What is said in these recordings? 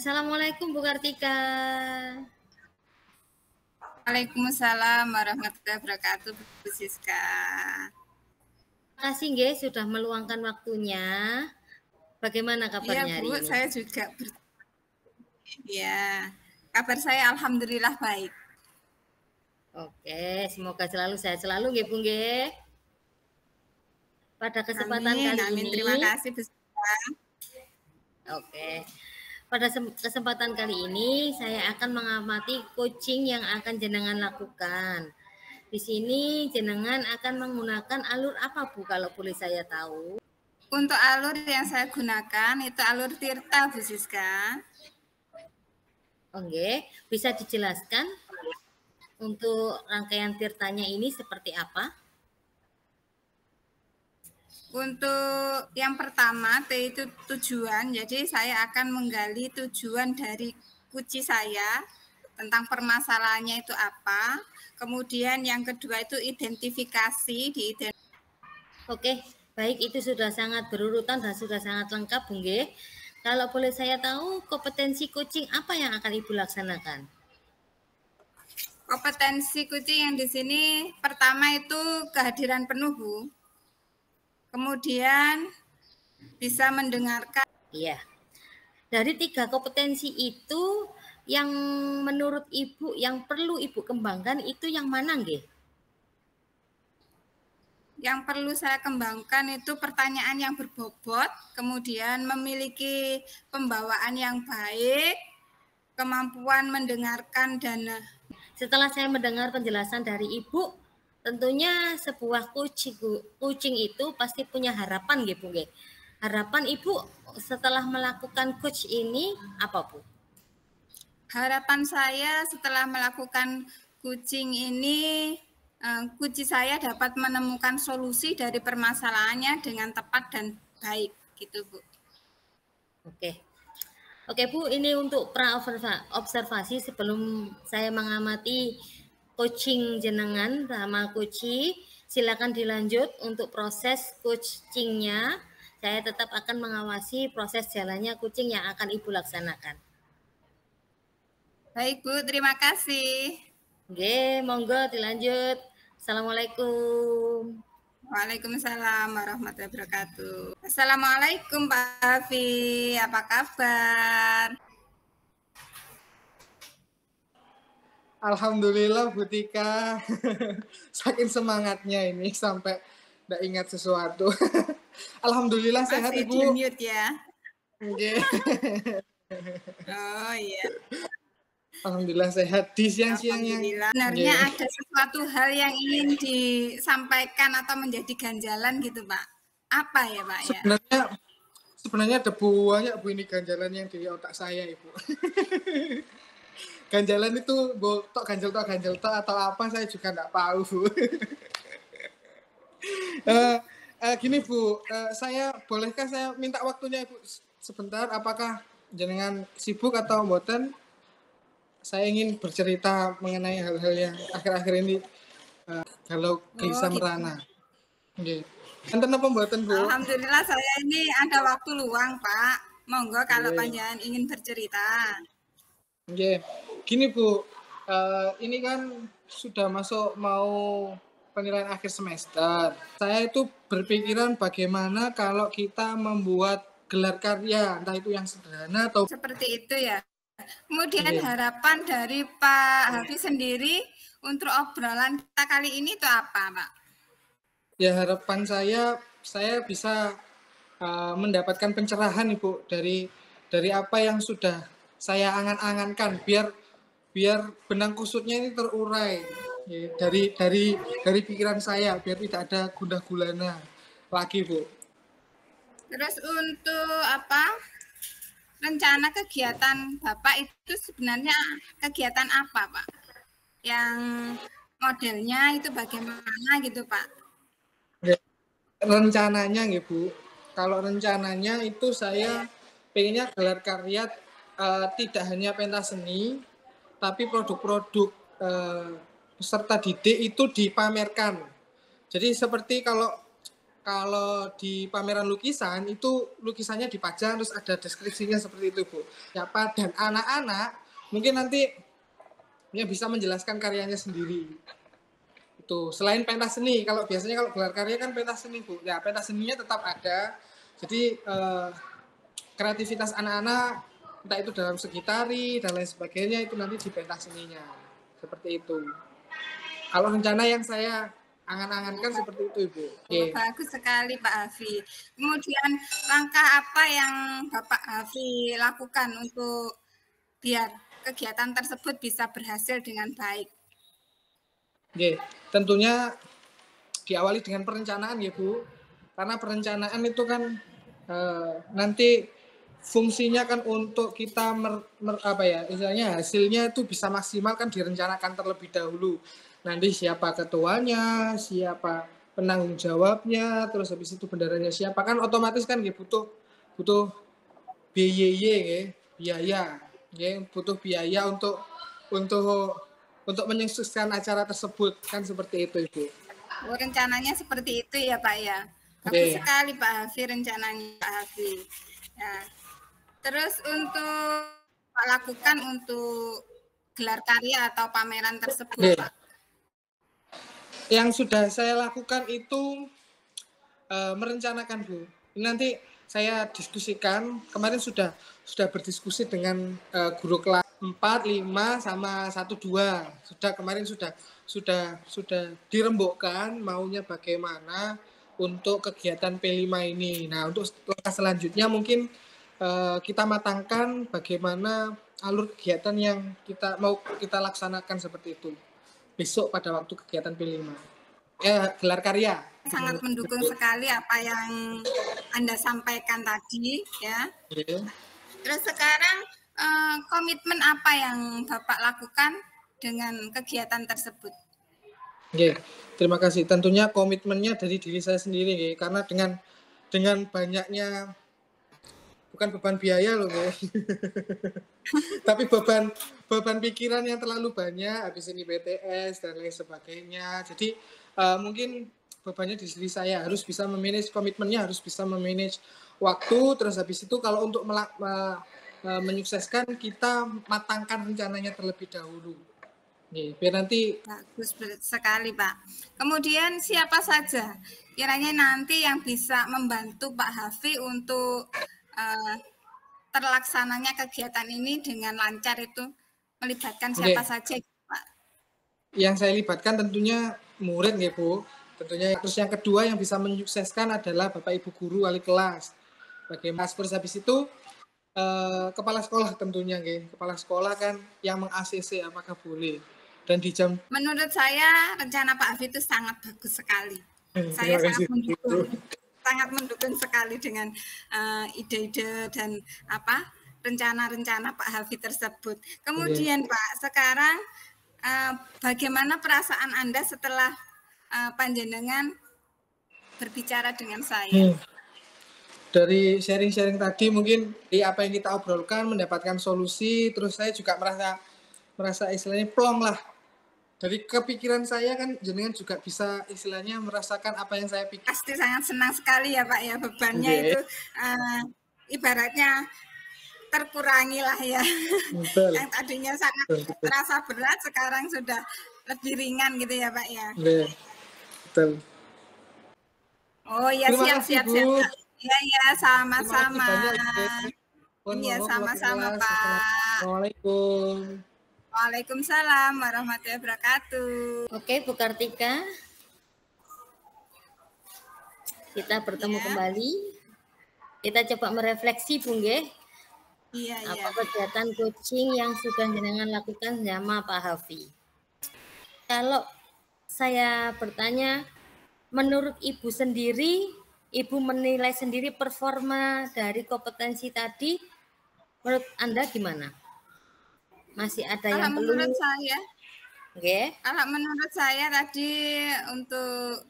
Assalamualaikum Bu Kartika. Waalaikumsalam warahmatullahi wabarakatuh, Bu Siska. Terima kasih nggih sudah meluangkan waktunya. Bagaimana Iya kabarnya Bu, hari ini? saya juga ya, kabar saya alhamdulillah baik. Oke, semoga selalu sehat selalu nggih Bu nggih. Pada kesempatan Amin, kali amin. ini, Terima kasih Bu Siska. oke. Pada kesempatan kali ini saya akan mengamati coaching yang akan jenengan lakukan. Di sini jenengan akan menggunakan alur apa Bu kalau boleh saya tahu? Untuk alur yang saya gunakan itu alur Tirta, Bu Siska. Oke, bisa dijelaskan untuk rangkaian tirtanya ini seperti apa? Untuk yang pertama, T itu tujuan. Jadi saya akan menggali tujuan dari kuci saya tentang permasalahannya itu apa. Kemudian yang kedua itu identifikasi, Oke, baik itu sudah sangat berurutan dan sudah sangat lengkap, Bung G. Kalau boleh saya tahu, kompetensi coaching apa yang akan Ibu laksanakan? Kompetensi kucing yang di sini pertama itu kehadiran penuh, Bu. Kemudian bisa mendengarkan. Iya. Dari 3 kompetensi itu yang menurut Ibu yang perlu Ibu kembangkan itu yang mana, nggih? Yang perlu saya kembangkan itu pertanyaan yang berbobot, kemudian memiliki pembawaan yang baik, kemampuan mendengarkan dan Setelah saya mendengar penjelasan dari Ibu, tentunya sebuah coaching itu pasti punya harapan nggih, Bu nggih. Harapan Ibu setelah melakukan coach ini apa, Bu? harapan saya setelah melakukan kucing ini, kuci saya dapat menemukan solusi dari permasalahannya dengan tepat dan baik, gitu Bu. Oke. Oke Bu, ini untuk observasi sebelum saya mengamati coaching jenengan sama coachi, silakan dilanjut untuk proses coachingnya. Saya tetap akan mengawasi proses jalannya coaching yang akan Ibu laksanakan. Baik Bu, terima kasih. Oke, monggo dilanjut. Assalamualaikum. Waalaikumsalam warahmatullahi wabarakatuh. Assalamualaikum Pak Hafi, apa kabar? Alhamdulillah Bu Tika. Saking semangatnya ini sampai nggak ingat sesuatu. Alhamdulillah sehat Masih Ibu. di mute ya? Okay. Oh iya. Alhamdulillah sehat di siang-siangnya. Sebenarnya ada sesuatu hal yang ingin disampaikan atau menjadi ganjalan gitu Pak. Apa ya Pak ya? Sebenarnya ada banyak Bu ini ganjalan yang di otak saya Ibu. Ganjalan itu tok ganjel tok atau apa saya juga nggak tahu Bu. Gini Bu, bolehkah saya minta waktunya Ibu sebentar? Apakah jenengan sibuk atau mboten? Saya ingin bercerita mengenai hal-hal yang akhir-akhir ini kalau gelisah merana. Oke. Enten apa mboten Bu? Alhamdulillah saya ini ada waktu luang Pak. Monggo kalau panjenengan ingin bercerita. Oke. Gini Bu, ini kan sudah masuk mau penilaian akhir semester. Saya itu berpikiran bagaimana kalau kita membuat gelar karya, entah itu yang sederhana atau seperti itu ya. Kemudian harapan dari Pak Hafiz sendiri untuk obrolan kita kali ini itu apa, Pak? Ya harapan saya bisa mendapatkan pencerahan Ibu dari apa yang sudah saya angan-angankan biar benang kusutnya ini terurai ya, dari pikiran saya biar tidak ada gundah gulana lagi Bu. Terus untuk rencana kegiatan Bapak itu sebenarnya kegiatan apa Pak? Yang modelnya itu bagaimana gitu Pak? Rencananya ya Bu, kalau rencananya itu saya pengennya gelar karya tidak hanya pentas seni tapi produk-produk peserta didik itu dipamerkan. Jadi seperti kalau kalau di pameran lukisan itu lukisannya dipajang terus ada deskripsinya seperti itu Bu. Siapa dan anak-anak mungkin nanti ya bisa menjelaskan karyanya sendiri. Itu selain pentas seni, kalau biasanya kalau gelar karya kan pentas seni Bu. Ya pentas seninya tetap ada. Jadi kreativitas anak-anak entah itu dalam segi tari dan lain sebagainya itu nanti di pentas seninya. Seperti itu. Kalau rencana yang saya angan-angankan seperti itu Ibu. Okay. Bagus sekali Pak Hafi. Kemudian langkah apa yang Bapak Hafi lakukan untuk biar kegiatan tersebut bisa berhasil dengan baik? Oke, tentunya diawali dengan perencanaan ya Bu. Karena perencanaan itu kan nanti fungsinya kan untuk kita istilahnya hasilnya itu bisa maksimal kan direncanakan terlebih dahulu. Nanti siapa ketuanya, siapa penanggung jawabnya, terus habis itu bendaranya siapa, kan otomatis kan butuh biaya, butuh biaya untuk menyukseskan acara tersebut kan seperti itu Ibu. Oh, rencananya seperti itu ya Pak ya. Bagus sekali Pak Hafi rencananya Pak Hafi. Ya. Terus untuk Pak lakukan untuk gelar karya atau pameran tersebut Pak? Yang sudah saya lakukan itu merencanakan Bu. Ini nanti saya diskusikan. Kemarin sudah berdiskusi dengan guru kelas 4, 5 sama 1, 2. Sudah dirembukkan maunya bagaimana untuk kegiatan P5 ini. Nah, untuk langkah selanjutnya mungkin kita matangkan bagaimana alur kegiatan yang kita laksanakan seperti itu. Besok pada waktu kegiatan P5. Gelar karya. Sangat mendukung sekali apa yang Anda sampaikan tadi ya. Terus sekarang komitmen apa yang Bapak lakukan dengan kegiatan tersebut? Terima kasih. Tentunya komitmennya dari diri saya sendiri karena dengan banyaknya bukan beban biaya loh tapi beban pikiran yang terlalu banyak, habis ini BTS dan lain sebagainya. Jadi mungkin bebannya di diri saya, harus bisa memanage komitmennya, harus bisa memanage waktu. Terus habis itu kalau untuk menyukseskan kita matangkan rencananya terlebih dahulu. Biar nanti. Bagus sekali Pak. Kemudian siapa saja kiranya nanti yang bisa membantu Pak Hafi untuk terlaksananya kegiatan ini dengan lancar itu melibatkan siapa saja Pak? Yang saya libatkan tentunya murid ya Bu. Tentunya. Terus yang kedua yang bisa menyukseskan adalah Bapak Ibu guru wali kelas. Bagaimana terus habis itu kepala sekolah tentunya kepala sekolah kan yang meng-ACC apakah boleh. Dan di jam. Menurut saya rencana Pak Hafi itu sangat bagus sekali. Saya sangat mendukung sekali dengan ide-ide dan rencana-rencana Pak Hafi tersebut. Kemudian Pak, sekarang bagaimana perasaan Anda setelah panjenengan berbicara dengan saya? Dari sharing-sharing tadi mungkin apa yang kita obrolkan mendapatkan solusi, terus saya juga merasa istilahnya plong lah. Dari kepikiran saya kan jenengan juga bisa istilahnya merasakan apa yang saya pikir. Pasti sangat senang sekali ya Pak ya, bebannya itu ibaratnya terkurangi lah ya. Betul. Yang tadinya sangat terasa berat sekarang sudah lebih ringan gitu ya Pak ya. Betul. Oh ya, siap. Ya sama-sama. Iya sama-sama Pak. Assalamualaikum. Waalaikumsalam warahmatullahi wabarakatuh. Oke, Bu Kartika. Kita bertemu kembali. Kita coba merefleksi, Bu nggih. Iya. Apa kegiatan coaching yang sudah jenengan lakukan sama Pak Hafi? Kalau saya bertanya, menurut Ibu sendiri, Ibu menilai sendiri performa dari kompetensi tadi, menurut Anda gimana? Masih ada yang perlu? Menurut saya, kalau menurut saya tadi untuk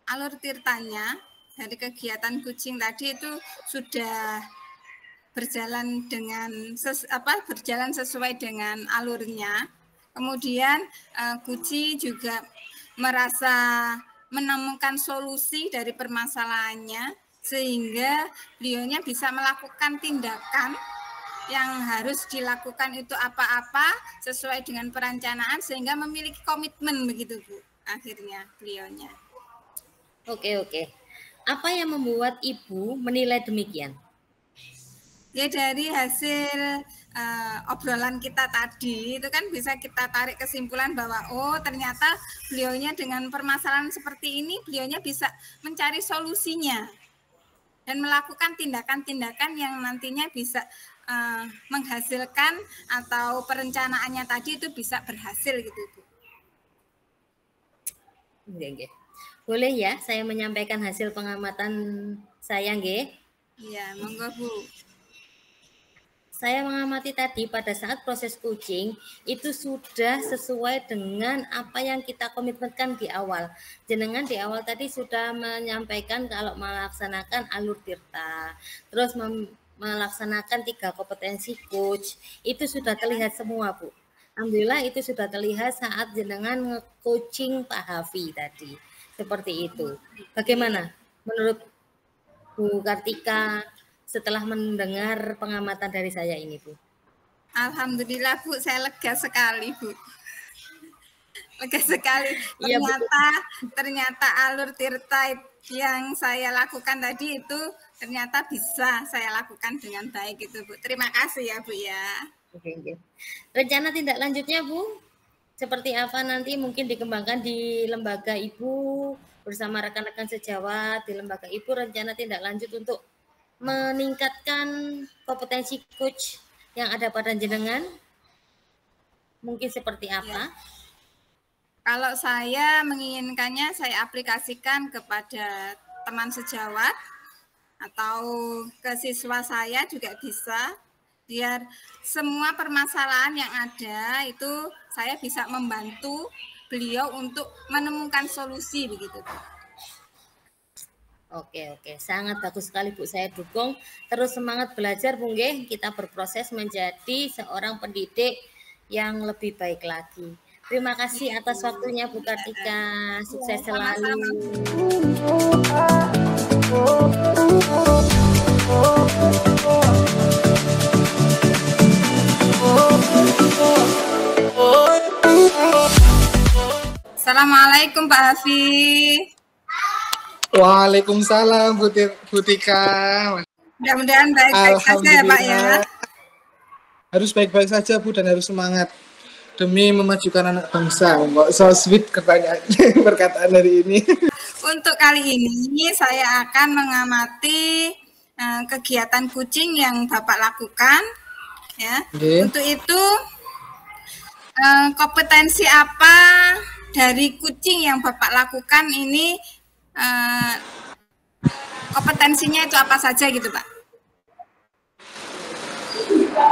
alur tirtanya dari kegiatan coaching tadi itu sudah berjalan berjalan sesuai dengan alurnya. Kemudian Guci juga merasa menemukan solusi dari permasalahannya, sehingga beliaunya bisa melakukan tindakan yang harus dilakukan itu apa-apa sesuai dengan perencanaan, sehingga memiliki komitmen begitu Bu, akhirnya beliaunya. Oke. Apa yang membuat Ibu menilai demikian? Ya dari hasil obrolan kita tadi itu kan bisa kita tarik kesimpulan bahwa oh ternyata beliaunya dengan permasalahan seperti ini beliaunya bisa mencari solusinya dan melakukan tindakan-tindakan yang nantinya bisa menghasilkan atau perencanaannya tadi itu bisa berhasil gitu Bu. Nggih. Boleh ya saya menyampaikan hasil pengamatan saya nggih? Iya, monggo Bu. Saya mengamati tadi pada saat proses coaching itu sudah sesuai dengan apa yang kita komitmenkan di awal. Jenengan di awal tadi sudah menyampaikan kalau melaksanakan alur tirta, terus melaksanakan 3 kompetensi coach, itu sudah terlihat semua Bu. Alhamdulillah itu sudah terlihat saat jenengan nge-coaching Pak Hafi tadi. Seperti itu. Bagaimana menurut Bu Kartika setelah mendengar pengamatan dari saya ini, Bu? Alhamdulillah, Bu, saya lega sekali, Bu. Lega sekali. Iya, Ternyata alur tirta yang saya lakukan tadi itu ternyata bisa saya lakukan dengan baik itu, Bu. Terima kasih ya, Bu ya. Oke. Rencana tindak lanjutnya, Bu? Seperti apa nanti mungkin dikembangkan di lembaga Ibu bersama rekan-rekan sejawat di lembaga Ibu, rencana tindak lanjut untuk meningkatkan kompetensi coach yang ada pada jenengan mungkin seperti apa? Ya. Kalau saya menginginkannya saya aplikasikan kepada teman sejawat atau ke siswa saya juga bisa, biar semua permasalahan yang ada itu saya bisa membantu beliau untuk menemukan solusi begitu. Oke, sangat bagus sekali Bu, saya dukung. Terus semangat belajar Bu nggih, kita berproses menjadi seorang pendidik yang lebih baik lagi. Terima kasih atas waktunya Bu Kartika, sukses selalu. Assalamualaikum Pak Hafi. Waalaikumsalam Bu Tika. Mudah-mudahan baik-baik saja ya Pak ya. Harus baik-baik saja Bu dan harus semangat demi memajukan anak bangsa. Kok so sweet perkataan hari ini. Untuk kali ini saya akan mengamati kegiatan coaching yang Bapak lakukan ya. Okay. Untuk itu kompetensi apa dari coaching yang Bapak lakukan ini, kompetensinya itu apa saja gitu Pak?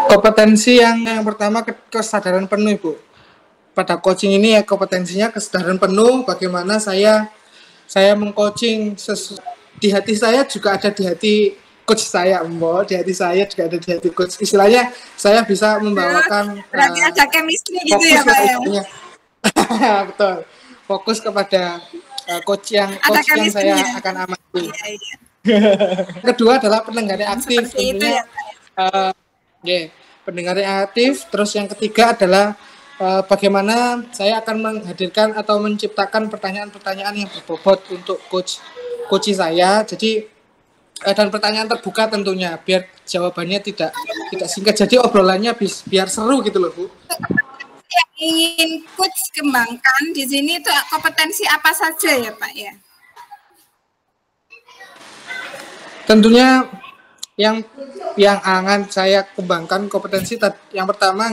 Kompetensi yang pertama kesadaran penuh Ibu. Pada coaching ini ya kompetensinya kesadaran penuh, bagaimana saya mengcoaching di hati saya juga ada di hati coach saya, Mbak. Di hati saya juga ada di hati coach. Istilahnya saya bisa membawakan berarti ada chemistry gitu ya Pak ya? Betul. Fokus kepada coach yang saya akan amati. Iya. Kedua adalah pendengar aktif. Tentunya pendengar aktif. Terus yang ketiga adalah bagaimana saya akan menghadirkan atau menciptakan pertanyaan-pertanyaan yang berbobot untuk coach saya. Jadi dan pertanyaan terbuka tentunya biar jawabannya tidak singkat. Jadi obrolannya biar seru gitu loh Bu. Yang ingin coach kembangkan di sini itu kompetensi apa saja ya Pak ya? Tentunya yang akan saya kembangkan kompetensi yang pertama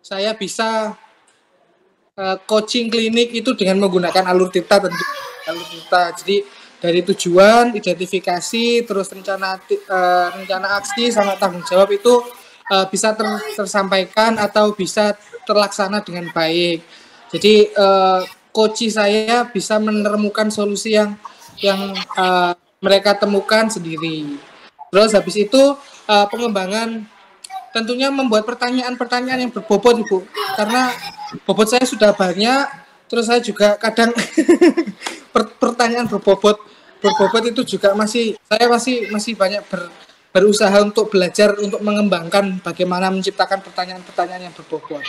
saya bisa coaching klinik itu dengan menggunakan alur tirta tentu alur tirta. Jadi dari tujuan, identifikasi, terus rencana aksi sama tanggung jawab itu bisa tersampaikan atau bisa terlaksana dengan baik. Jadi coach saya bisa menemukan solusi yang mereka temukan sendiri. Terus habis itu pengembangan tentunya membuat pertanyaan-pertanyaan yang berbobot Ibu. Karena bobot saya sudah banyak Terus saya juga kadang pertanyaan berbobot itu juga saya masih banyak berusaha untuk belajar untuk mengembangkan bagaimana menciptakan pertanyaan-pertanyaan yang berbobot.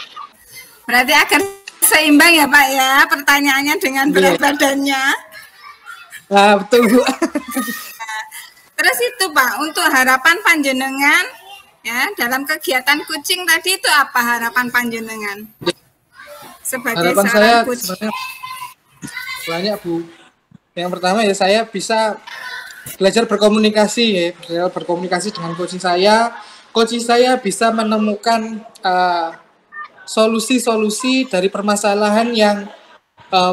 Berarti akan seimbang ya Pak ya pertanyaannya dengan berat badannya. Nah, betul Bu. Terus itu Pak, untuk harapan panjenengan ya dalam kegiatan kucing tadi itu apa harapan panjenengan? Sebagai harapan seorang saya kucing. sebenarnya banyak Bu. Yang pertama ya saya bisa belajar berkomunikasi dengan coaching saya. Coaching saya bisa menemukan solusi-solusi dari permasalahan yang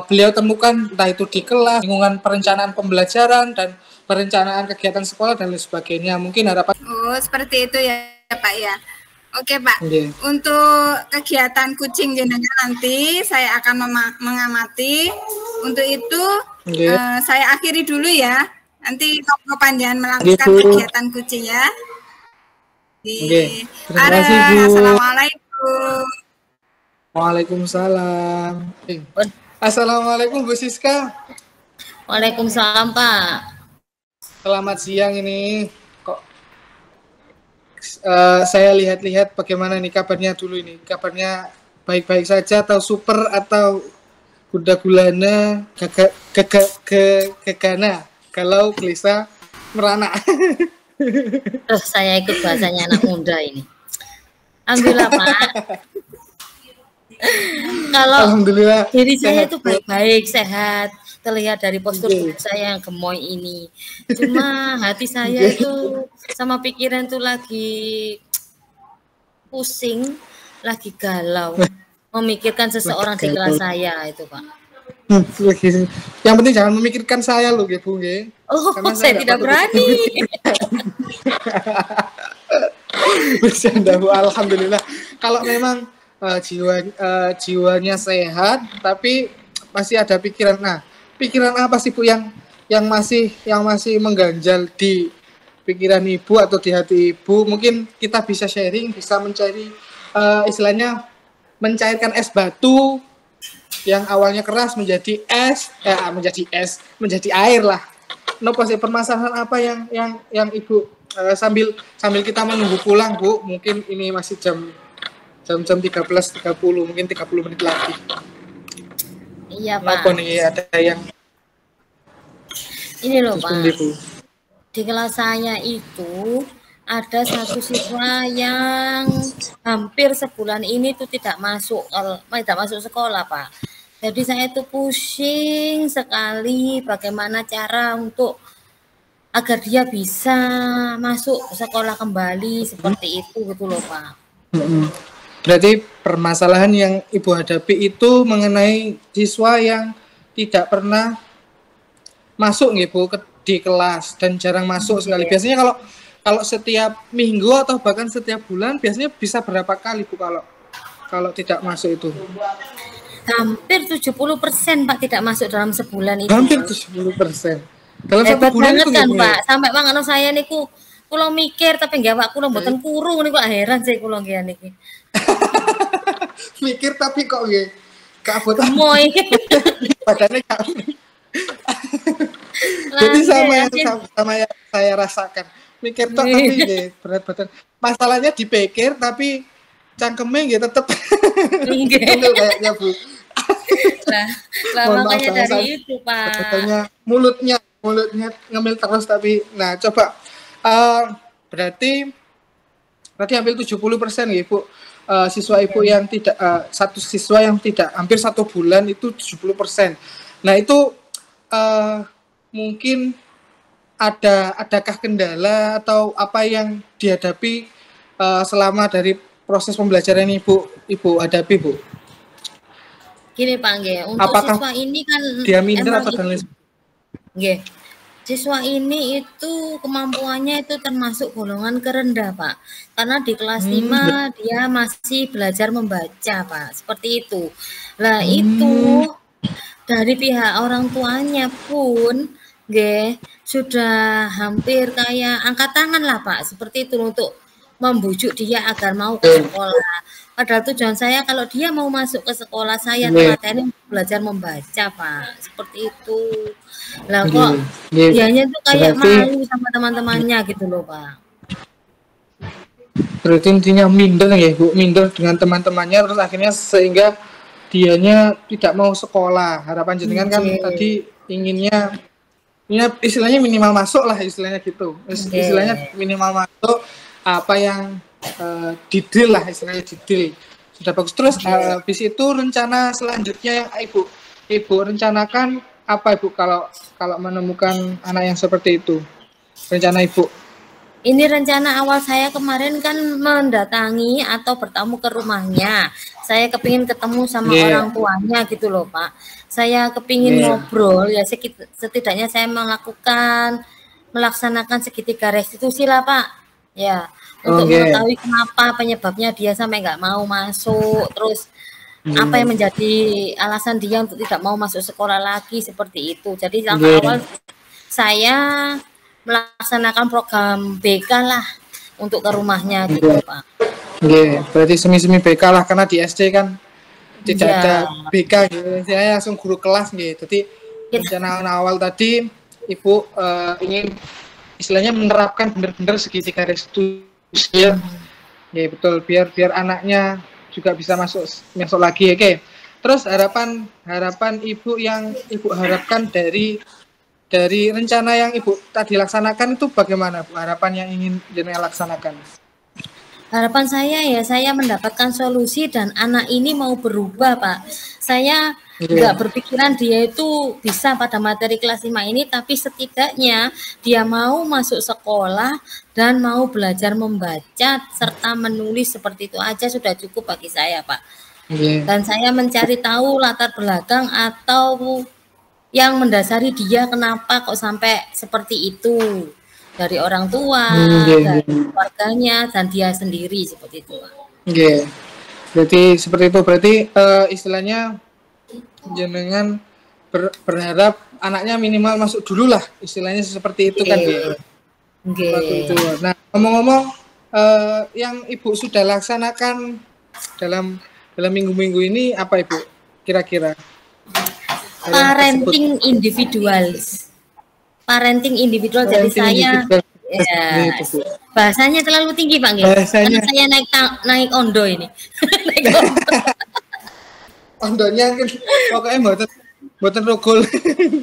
beliau temukan entah itu di kelas, lingkungan perencanaan pembelajaran dan perencanaan kegiatan sekolah dan lain sebagainya. Mungkin harapan. Oh, seperti itu ya Pak ya. Oke Pak, Yeah. Untuk kegiatan kucing jenengan nanti saya akan mengamati. Untuk itu saya akhiri dulu ya. Nanti panjenengan melakukan kegiatan kucing ya. Terima kasih Bu. Assalamualaikum. Waalaikumsalam. Assalamualaikum Bu Siska. Waalaikumsalam Pak. Selamat siang ini. Kok saya lihat-lihat bagaimana nih kabarnya dulu ini. Kabarnya baik-baik saja atau super atau kuda gulana gegana kalau gelisah merana. Terus saya ikut bahasanya anak muda ini. Alhamdulillah Pak. Kalau Alhamdulillah diri saya itu baik-baik, sehat, terlihat dari postur tubuh saya yang gemoy ini. Cuma hati saya itu sama pikiran itu lagi pusing, lagi galau, memikirkan seseorang di kelas saya itu Pak. Yang penting jangan memikirkan saya loh, Bu. Oh, saya tidak berani. Bercanda Bu, alhamdulillah. Kalau memang jiwanya sehat, tapi masih ada pikiran. Nah, pikiran apa sih Bu yang masih mengganjal di pikiran Ibu atau di hati Ibu? Mungkin kita bisa sharing, bisa mencari istilahnya mencairkan es batu yang awalnya keras menjadi menjadi air lah. Nopo sih permasalahan apa yang Ibu sambil kita menunggu pulang Bu, mungkin ini masih jam 13.30, mungkin 30 menit lagi. Iya Pak. Apa nih ada yang ini loh Pak. Di kelas saya itu ada satu siswa yang hampir sebulan ini tuh tidak masuk sekolah Pak. Jadi saya itu pusing sekali bagaimana cara untuk agar dia bisa masuk sekolah kembali seperti itu gitu loh Pak. Berarti permasalahan yang Ibu hadapi itu mengenai siswa yang tidak pernah masuk Ibu di kelas dan jarang masuk sekali. Biasanya kalau setiap minggu atau bahkan setiap bulan biasanya bisa berapa kali Bu kalau tidak masuk itu? Hampir 70% Pak tidak masuk dalam sebulan itu. Hampir 70%. Dalam hebat satu bulan banget itu kan Pak. Sampai mangono saya niku kula mikir tapi enggak Pak, kula mboten kurung niku heran sih kula nggih niki. Mikir tapi kok nggih gak abot moy. Badannya gak. Jadi sama yang saya rasakan. Mikir tok tapi nggih berat badan. Masalahnya dipikir tapi cangkeme nggih tetep. Nggih. Kayaknya Bu. Lah makanya dari itu Pak. Sebetulnya mulutnya ngemil terus tapi nah coba berarti hampir 70% ya Bu siswa Ibu yang tidak satu siswa yang tidak hampir 1 bulan itu 70%. Nah itu mungkin adakah kendala atau apa yang dihadapi selama dari proses pembelajaran Ibu hadapi Bu? Gini Pak nggih, untuk apakah siswa ini kan dia minder atau dan lain nggih. Siswa ini itu kemampuannya itu termasuk golongan kerendah Pak. Karena di kelas 5 dia masih belajar membaca Pak. Seperti itu. Lah itu dari pihak orang tuanya pun nggih sudah hampir kayak angkat tangan lah Pak. Seperti itu untuk membujuk dia agar mau ke sekolah. Padahal tujuan saya kalau dia mau masuk ke sekolah, saya telateni belajar membaca, Pak. Seperti itu. Lah kok dianya tuh kayak malu sama teman-temannya gitu loh, Pak. Berarti intinya minder ya Bu, minder dengan teman-temannya, terus akhirnya sehingga dianya tidak mau sekolah. Harapan jenengan kan tadi inginnya istilahnya minimal masuk lah, istilahnya gitu. Istilahnya minimal masuk apa yang detail lah, istilahnya detail. Sudah bagus. Terus habis itu rencana selanjutnya yang ibu rencanakan apa Ibu kalau menemukan anak yang seperti itu? Rencana Ibu? Ini rencana awal saya kemarin kan mendatangi atau bertamu ke rumahnya. Saya kepingin ketemu sama orang tuanya gitu loh, Pak. Saya kepingin ngobrol, ya setidaknya saya melaksanakan segitiga restitusi lah, Pak. Ya, untuk mengetahui kenapa penyebabnya dia sampai nggak mau masuk, terus apa yang menjadi alasan dia untuk tidak mau masuk sekolah lagi, seperti itu. Jadi langkah awal saya melaksanakan program BK lah untuk ke rumahnya gitu, Pak. Berarti semi-semi BK lah, karena di SD kan tidak ada BK gitu. Saya langsung guru kelas gitu. Jadi rencana awal tadi Ibu ingin istilahnya menerapkan benar-benar segitiga restitusi ya. Ya betul, biar anaknya juga bisa masuk lagi. Oke. Terus harapan Ibu yang Ibu harapkan dari rencana yang Ibu tadi laksanakan itu bagaimana, Bu? Harapan yang ingin jenengan laksanakan? Harapan saya ya, saya mendapatkan solusi dan anak ini mau berubah, Pak. Saya nggak berpikiran dia itu bisa pada materi kelas 5 ini, tapi setidaknya dia mau masuk sekolah dan mau belajar membaca serta menulis, seperti itu aja sudah cukup bagi saya, Pak. Dan saya mencari tahu latar belakang atau yang mendasari dia kenapa kok sampai seperti itu, dari orang tua, dari keluarganya, dan dia sendiri, seperti itu. Berarti seperti itu. Berarti istilahnya jenengan berharap anaknya minimal masuk dulu lah, istilahnya seperti itu kan. Nah, ngomong-ngomong yang Ibu sudah laksanakan dalam minggu-minggu ini apa Ibu kira-kira? Parenting individual. Jadi saya bahasanya terlalu tinggi, Pak. Karena saya naik ondo ini. Naik ondo. Ondonya pokoknya mboten rogol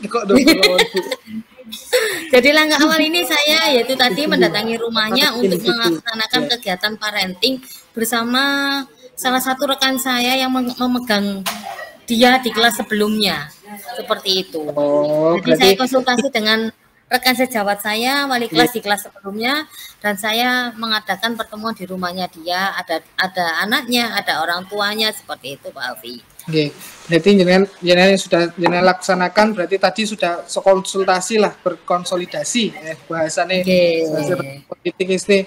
kok dongkol. Jadi langkah awal ini saya yaitu tadi mendatangi rumahnya untuk melaksanakan kegiatan parenting bersama salah satu rekan saya yang memegang dia di kelas sebelumnya, seperti itu. Jadi saya konsultasi dengan rekan sejawat saya, wali kelas di kelas sebelumnya, dan saya mengadakan pertemuan di rumahnya dia. Ada anaknya, ada orang tuanya, seperti itu, Pak Alfi. Berarti jenengan sudah laksanakan, berarti tadi sudah konsultasi lah, berkonsolidasi bahasanya politik ini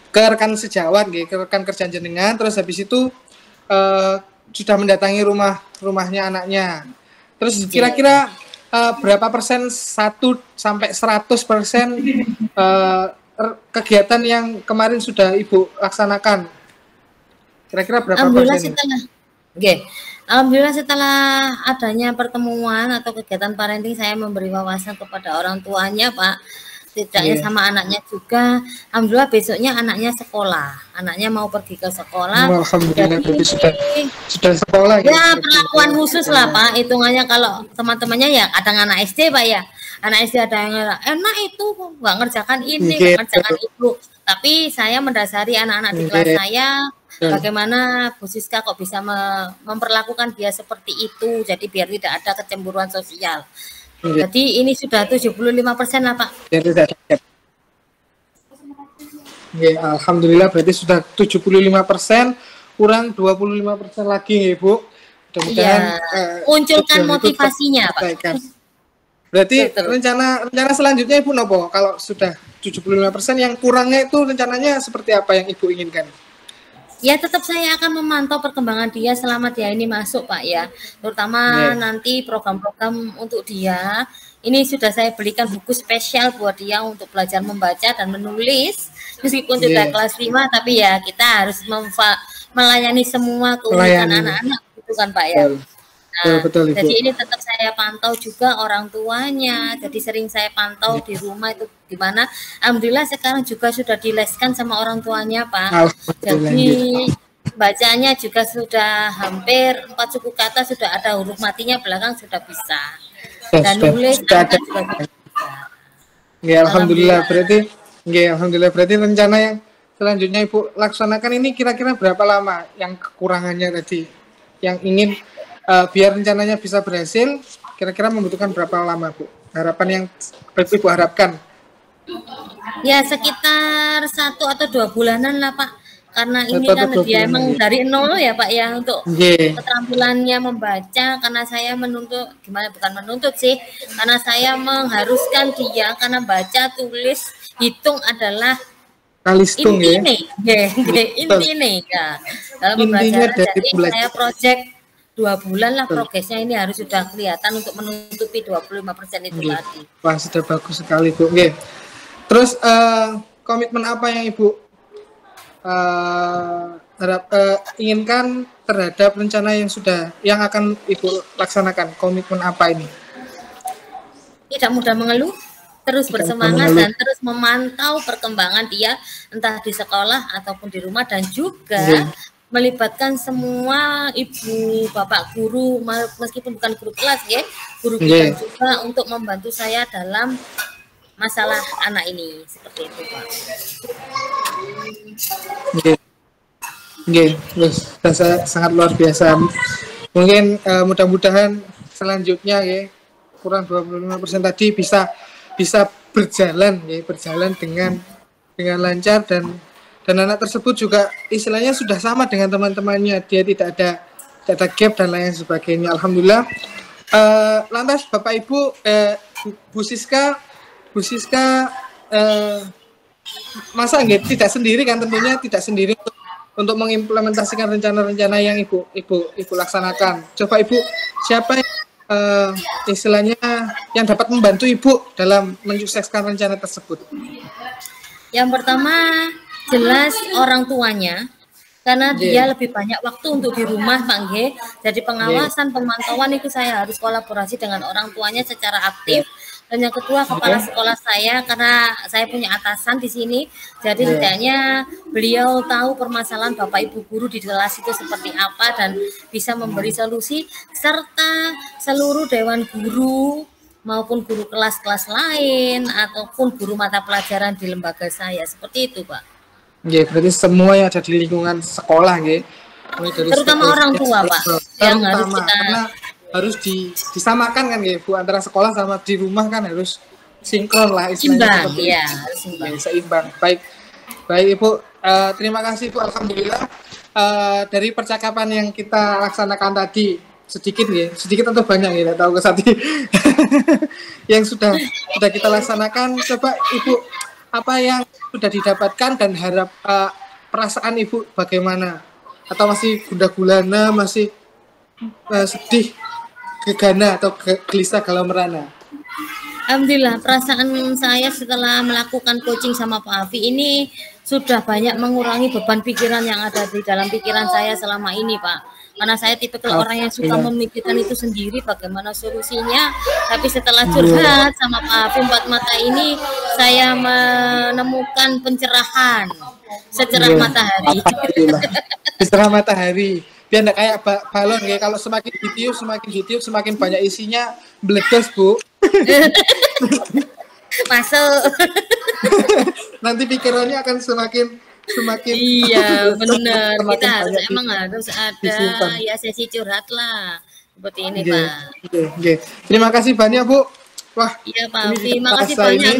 ke rekan sejawat, ke rekan kerja jenengan, terus habis itu sudah mendatangi rumahnya anaknya. Terus kira-kira berapa persen 1 sampai 100% kegiatan yang kemarin sudah Ibu laksanakan? Kira-kira berapa persen? Alhamdulillah setelah adanya pertemuan atau kegiatan parenting, saya memberi wawasan kepada orang tuanya, Pak. Setidaknya sama anaknya juga. Alhamdulillah besoknya anaknya sekolah. Anaknya mau pergi ke sekolah. Alhamdulillah sudah sekolah. Ya perlakuan khusus lah, Pak. Hitungannya kalau teman-temannya ya kadang anak SD, Pak ya. Anak SD ada yang enak itu nggak ngerjakan ini, nggak ngerjakan itu. Tapi saya mendasari anak-anak di kelas saya. Bagaimana Bu Siska kok bisa memperlakukan dia seperti itu, jadi biar tidak ada kecemburuan sosial. Jadi ini sudah 75% lah, Pak. Alhamdulillah berarti sudah 75%, kurang 25% lagi ya, Bu. Mudah-mudahan munculkan motivasinya, Pak. Berarti rencana selanjutnya Ibu nopo? Kalau sudah 75%, yang kurangnya itu rencananya seperti apa yang Ibu inginkan? Ya tetap saya akan memantau perkembangan dia selama dia ini masuk, Pak ya. Terutama nanti program-program untuk dia. Ini sudah saya belikan buku spesial buat dia untuk belajar membaca dan menulis. Meskipun sudah kelas 5, tapi ya kita harus melayani semua keunikan anak-anak, gitu kan Pak ya. Nah, betul, jadi ini tetap saya pantau juga orang tuanya. Jadi sering saya pantau di rumah itu gimana. Alhamdulillah sekarang juga sudah dileskan sama orang tuanya Pak. Jadi bacanya juga sudah hampir 4 suku kata, sudah ada huruf matinya belakang sudah bisa. Dan nulis angka juga bisa. Ya, alhamdulillah. Alhamdulillah berarti rencana yang selanjutnya Ibu laksanakan ini kira-kira berapa lama yang kekurangannya tadi? Yang ingin biar rencananya bisa berhasil, kira-kira membutuhkan berapa lama, Bu? Harapan yang Ibu harapkan? Ya sekitar 1 atau 2 bulanan lah Pak. Karena ini kan dia emang dari nol ya Pak ya, untuk keterampilannya membaca. Karena saya menuntut, bukan menuntut sih, karena saya mengharuskan dia, karena baca, tulis, hitung adalah kalistung ya. Intinya ya. Dalam pembelajaran, jadi saya project 2 bulan lah progresnya ini harus sudah kelihatan untuk menutupi 25% itu tadi. Wah, sudah bagus sekali Bu. Terus komitmen apa yang Ibu inginkan terhadap rencana yang akan Ibu laksanakan? Komitmen apa ini? Tidak mudah mengeluh, terus bersemangat dan terus memantau perkembangan dia entah di sekolah ataupun di rumah, dan juga melibatkan semua ibu, bapak guru, meskipun bukan guru kelas ya, guru kita juga untuk membantu saya dalam masalah anak ini, seperti itu Pak. Sangat luar biasa. Mungkin mudah-mudahan selanjutnya kurang 25% tadi bisa berjalan dengan lancar, dan anak tersebut juga istilahnya sudah sama dengan teman-temannya, dia tidak ada gap dan lain sebagainya. Alhamdulillah. Lantas Bapak Ibu, Bu Siska masa tidak sendiri kan, tentunya tidak sendiri untuk mengimplementasikan rencana-rencana yang Ibu laksanakan. Coba Ibu, siapa istilahnya yang dapat membantu Ibu dalam mensukseskan rencana tersebut? Yang pertama jelas orang tuanya, karena dia lebih banyak waktu untuk di rumah Pak Nge. Jadi pengawasan, pemantauan itu saya harus kolaborasi dengan orang tuanya secara aktif. Dan yang kedua kepala sekolah saya, karena saya punya atasan di sini, jadi setidaknya beliau tahu permasalahan Bapak Ibu guru di kelas itu seperti apa dan bisa memberi solusi, serta seluruh dewan guru maupun guru kelas-kelas lain ataupun guru mata pelajaran di lembaga saya, seperti itu Pak. Berarti semua yang ada di lingkungan sekolah terutama orang tua Pak, yang harus kita harus disamakan kan Bu, antara sekolah sama di rumah kan harus sinkron lah istilahnya. Seimbang. Baik Ibu, terima kasih Bu. Alhamdulillah dari percakapan yang kita laksanakan tadi sedikit atau banyak tidak tahu yang sudah kita laksanakan. Coba Ibu, apa yang sudah didapatkan dan harap perasaan Ibu bagaimana? Atau masih gundah gulana, masih sedih, gegana atau gelisah galau merana? Alhamdulillah, perasaan saya setelah melakukan coaching sama Pak Afi ini sudah banyak mengurangi beban pikiran yang ada di dalam pikiran saya selama ini Pak. Karena saya tipikal orang yang suka memikirkan itu sendiri bagaimana solusinya. Tapi setelah curhat sama Pak Afi 4 mata ini, saya menemukan pencerahan secerah matahari. Secerah matahari. Biar enggak kayak balon kalau semakin ditiup semakin banyak isinya meledos Bu. Masuk. Nanti pikirannya akan semakin iya benar. Kita harus ada ya sesi curhat lah seperti ini Pak. Terima kasih banyak Bu. Wah, iya Pak Afi, makasih banyak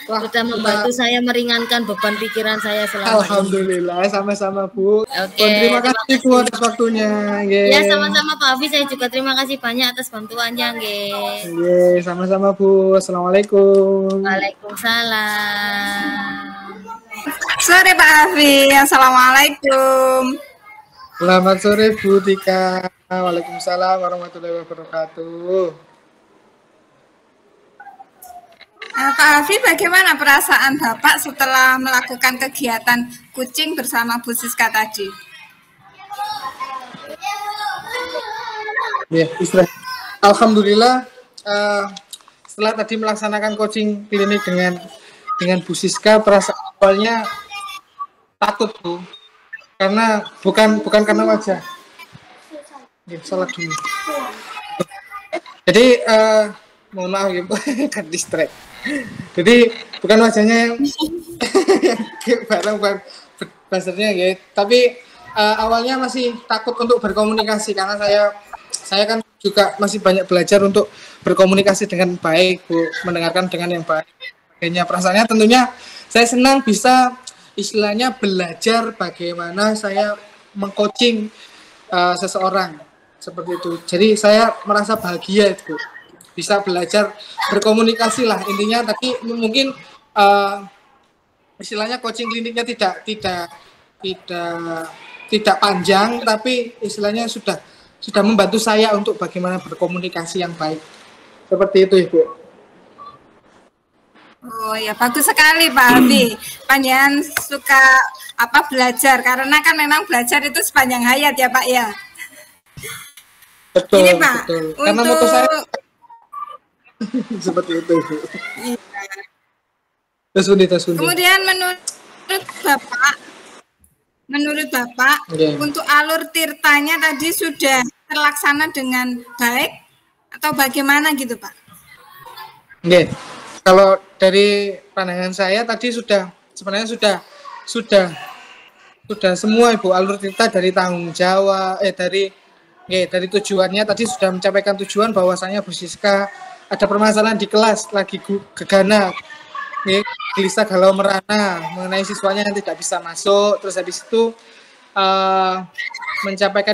sudah membantu saya meringankan beban pikiran saya selama Alhamdulillah, sama-sama Bu. Terima kasih Bu atas waktunya. Ya, sama-sama Pak Afi, saya juga terima kasih banyak atas bantuannya. Sama-sama Bu. Assalamualaikum. Waalaikumsalam. Sore Pak Afi, Assalamualaikum. Selamat sore Bu Tika. Waalaikumsalam warahmatullahi wabarakatuh. Pak Hafi, bagaimana perasaan Bapak setelah melakukan kegiatan kucing bersama Bu Siska tadi? Ya, alhamdulillah setelah tadi melaksanakan coaching klinik dengan Bu Siska, perasaan awalnya takut Bu, karena bukan karena wajah. Salah dulu. Jadi mohon maaf ya, kan distract. Jadi bukan wajahnya yang barang basarnya ya, tapi awalnya masih takut untuk berkomunikasi karena saya kan juga masih banyak belajar untuk berkomunikasi dengan baik, Bu, mendengarkan dengan yang baik. Kayaknya perasaannya tentunya saya senang bisa istilahnya belajar bagaimana saya mengcoaching seseorang seperti itu. Jadi saya merasa bahagia itu, bisa belajar berkomunikasi lah intinya. Tapi mungkin istilahnya coaching kliniknya tidak panjang, tapi istilahnya sudah membantu saya untuk bagaimana berkomunikasi yang baik. Seperti itu, Ibu. Oh ya, bagus sekali Pak Hafi. Panjenengan suka belajar, karena kan memang belajar itu sepanjang hayat ya Pak ya. Betul, ini Pak, betul. Karena moto saya seperti itu, Ibu. Iya. Terus. Kemudian menurut Bapak, untuk alur tirtanya tadi sudah terlaksana dengan baik atau bagaimana gitu Pak? Oke. Kalau dari pandangan saya tadi sebenarnya sudah semua Ibu, alur tirta dari tanggung jawab dari tujuannya tadi sudah mencapai tujuan, bahwasanya Bu Siska ada permasalahan di kelas, lagi gegana, gelisah, galau merana mengenai siswanya yang tidak bisa masuk. Terus habis itu mencapaikan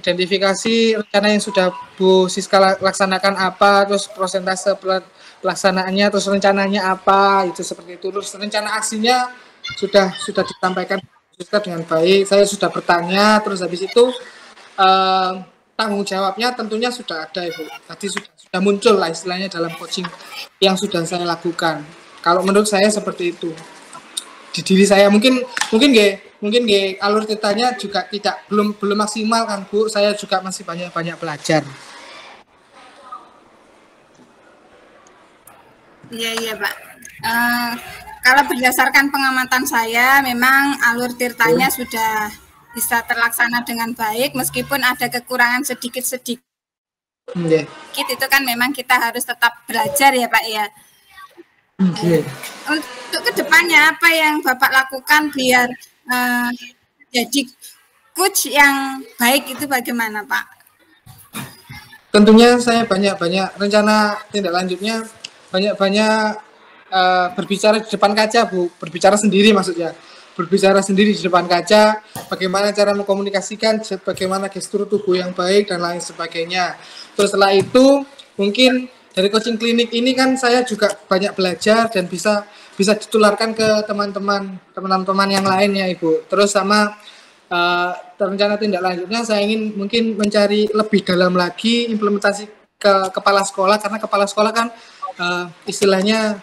identifikasi rencana yang sudah Bu Siska laksanakan apa, terus prosentase pelaksanaannya, terus rencananya apa, itu seperti itu. Terus rencana aksinya sudah disampaikan Bu Siska dengan baik. Saya sudah bertanya, terus habis itu tanggung jawabnya tentunya sudah ada, Ibu. Tadi sudah muncul lah istilahnya dalam coaching yang sudah saya lakukan. Kalau menurut saya seperti itu. Di diri saya mungkin alur tirtanya juga belum maksimal kan, Bu. Saya juga masih banyak belajar. Iya Pak. Kalau berdasarkan pengamatan saya, memang alur tirtanya sudah bisa terlaksana dengan baik, meskipun ada kekurangan sedikit-sedikit. Itu kan memang kita harus tetap belajar ya Pak ya. Untuk kedepannya apa yang Bapak lakukan biar jadi coach yang baik itu bagaimana Pak? Tentunya saya banyak rencana tindak lanjutnya, banyak berbicara di depan kaca, Bu, berbicara sendiri maksudnya. Berbicara sendiri di depan kaca, bagaimana cara mengkomunikasikan, bagaimana gestur tubuh yang baik dan lain sebagainya. Terus setelah itu mungkin dari coaching klinik ini kan saya juga banyak belajar dan bisa ditularkan ke teman-teman yang lainnya, Ibu. Terus sama rencana tindak lanjutnya saya ingin mungkin mencari lebih dalam lagi implementasi ke kepala sekolah, karena kepala sekolah kan istilahnya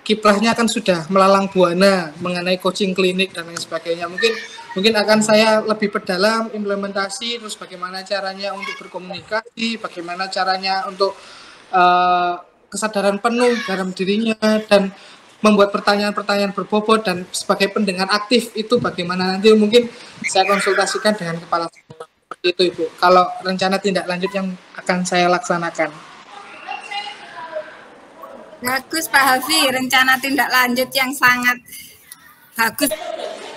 kiprahnya kan sudah melalang buana mengenai coaching klinik dan lain sebagainya. Mungkin akan saya lebih perdalam implementasi, terus bagaimana caranya untuk berkomunikasi, bagaimana caranya untuk kesadaran penuh dalam dirinya, dan membuat pertanyaan-pertanyaan berbobot, dan sebagai pendengar aktif itu bagaimana nanti mungkin saya konsultasikan dengan kepala sekolah. Seperti itu, Ibu. Kalau rencana tindak lanjut yang akan saya laksanakan. Bagus Pak Hafi, rencana tindak lanjut yang sangat bagus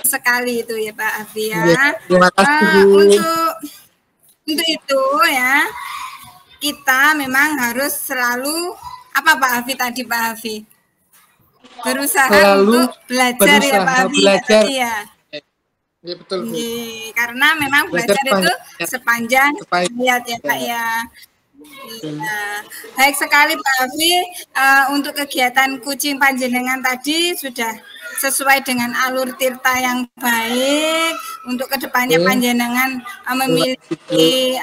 sekali itu ya Pak Hafi ya. Terima kasih. Untuk itu ya, kita memang harus selalu Pak Hafi tadi Pak Hafi? Berusaha untuk belajar ya Pak Hafi. Belajar. Iya. Ya, betul, Bu. Karena memang belajar itu sepanjang hayat ya Pak ya. Ya. Baik sekali Pak Hafi, untuk kegiatan kucing panjenengan tadi sudah sesuai dengan alur tirta yang baik. Untuk kedepannya panjenengan memiliki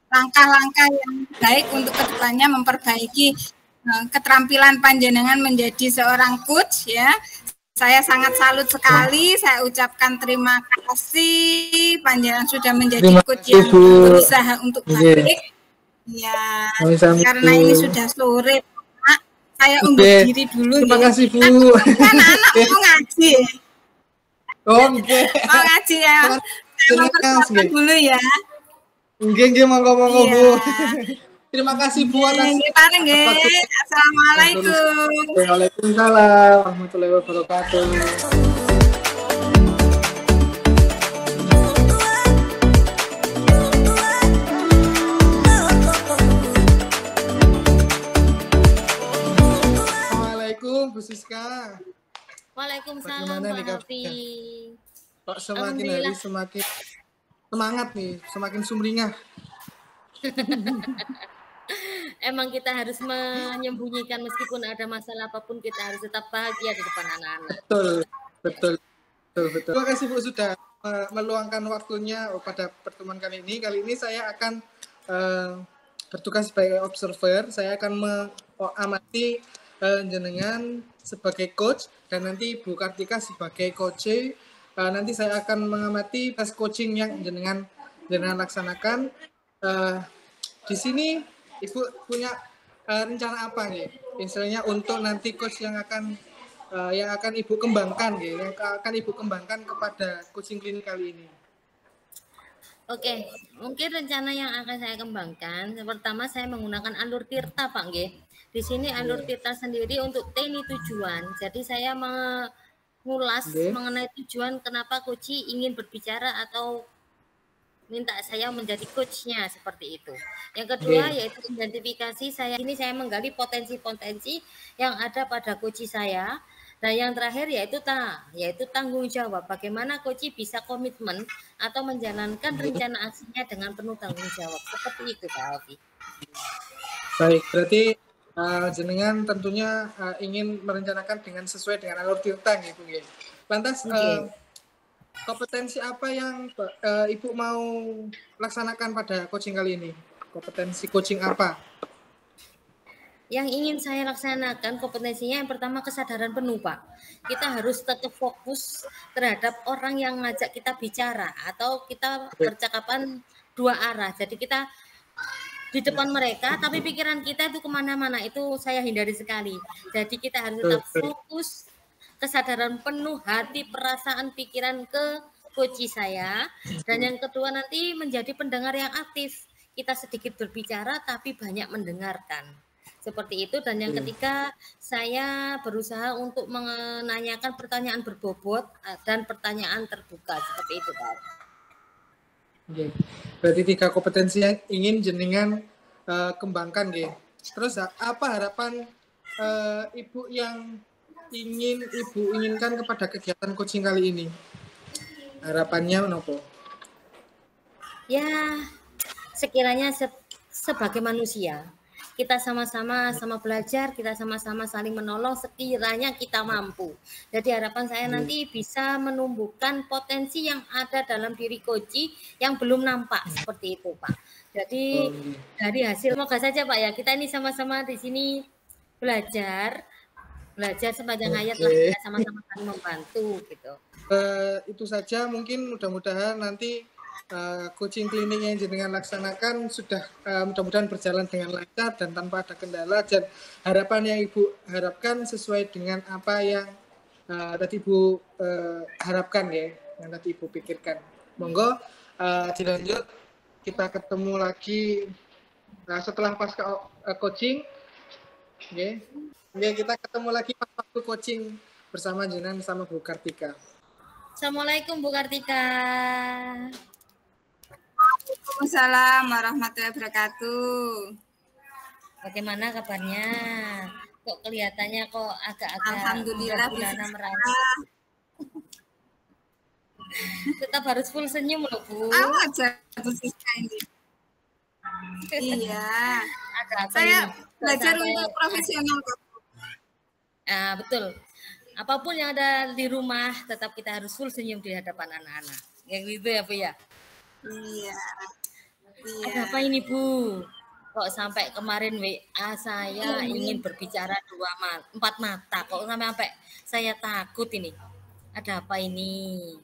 langkah-langkah yang baik untuk kedepannya memperbaiki keterampilan panjenengan menjadi seorang coach ya. Saya sangat salut sekali. Saya ucapkan terima kasih panjenengan sudah menjadi coach yang berusaha untuk baik. Ya, karena ini sudah sore, Pak. Saya undur diri dulu. Terima kasih, Bu. Kan anak mau ngaji. Oke. Mau ngaji ya. Saya mempersiapkan dulu ya. Nggih, monggo, Bu. Terima kasih Bu atas Assalamualaikum. Waalaikumsalam warahmatullahi wabarakatuh. Assalamualaikum Bu Siska. Waalaikumsalam Pak Hafi. Kok semakin hari semakin semangat nih, semakin sumringah. Emang kita harus menyembunyikan meskipun ada masalah apapun, kita harus tetap bahagia di depan anak-anak. Betul. Terima kasih Bu sudah meluangkan waktunya pada pertemuan kali ini. Kali ini saya akan bertugas sebagai observer. Saya akan mengamati jenengan sebagai coach dan nanti Bu Kartika sebagai coach. Nanti saya akan mengamati tes coaching yang jenengan laksanakan. Di sini Ibu punya rencana apa nih? Misalnya untuk nanti coach yang akan Ibu kembangkan nih, yang akan Ibu kembangkan kepada coaching klinik kali ini. Oke, mungkin rencana yang akan saya kembangkan, pertama saya menggunakan alur tirta, Pak nggih. Di sini alur tirta sendiri untuk TNI tujuan. Jadi saya mengulas mengenai tujuan kenapa coach ingin berbicara atau minta saya menjadi coachnya seperti itu. Yang kedua yaitu identifikasi saya. Ini saya menggali potensi-potensi yang ada pada coach saya. Nah, yang terakhir yaitu tanggung jawab. Bagaimana coach bisa komitmen atau menjalankan rencana aksinya dengan penuh tanggung jawab. Seperti itu, Pak Alfi. Baik, berarti jenengan tentunya ingin merencanakan dengan sesuai dengan alur tirta gitu ya. Lantas kompetensi apa yang Ibu mau laksanakan pada coaching kali ini? Kompetensi coaching apa? Yang ingin saya laksanakan kompetensinya yang pertama kesadaran penuh, Pak. Kita harus tetap fokus terhadap orang yang ngajak kita bicara atau kita percakapan dua arah. Jadi kita di depan mereka, tapi pikiran kita itu kemana-mana, itu saya hindari sekali. Jadi kita harus tetap fokus, kesadaran penuh hati, perasaan, pikiran ke coach saya. Dan yang kedua nanti menjadi pendengar yang aktif. Kita sedikit berbicara tapi banyak mendengarkan. Seperti itu. Dan yang ketiga saya berusaha untuk menanyakan pertanyaan berbobot dan pertanyaan terbuka. Seperti itu, Pak. Berarti 3 kompetensi yang ingin jenengan kembangkan, Terus apa harapan Ibu yang ingin Ibu inginkan kepada kegiatan coaching kali ini? Harapannya menapa? Ya, sekiranya sebagai manusia kita sama-sama belajar, kita sama-sama saling menolong sekiranya kita mampu. Jadi harapan saya nanti bisa menumbuhkan potensi yang ada dalam diri coach yang belum nampak seperti itu, Pak. Jadi dari hasil semoga saja, Pak ya, kita ini sama-sama di sini belajar sepanjang hayat lah, kita sama-sama saling membantu gitu. Itu saja, mungkin mudah-mudahan nanti coaching klinik yang jenengan laksanakan sudah mudah-mudahan berjalan dengan lancar dan tanpa ada kendala, dan harapan yang Ibu harapkan sesuai dengan apa yang tadi Ibu harapkan ya, yang tadi Ibu pikirkan. Monggo dilanjut, kita ketemu lagi setelah pasca coaching. Kita ketemu lagi pas waktu coaching bersama jenengan sama Bu Kartika. Assalamualaikum Bu Kartika. Waalaikumsalam warahmatullahi wabarakatuh. Bagaimana kabarnya? Kok kelihatannya kok agak-agak alhamdulillah merah. Tetap harus full senyum loh, Bu. Aja Bu Siska ini. Iya. Saya belajar untuk profesional kok. Betul. Apapun yang ada di rumah, tetap kita harus full senyum di hadapan anak-anak. Yang gitu ya, Bu ya? Iya. Ada apa ini Bu? Kok sampai kemarin WA saya ingin berbicara 4 mata. Kok sampai saya takut ini? Ada apa ini?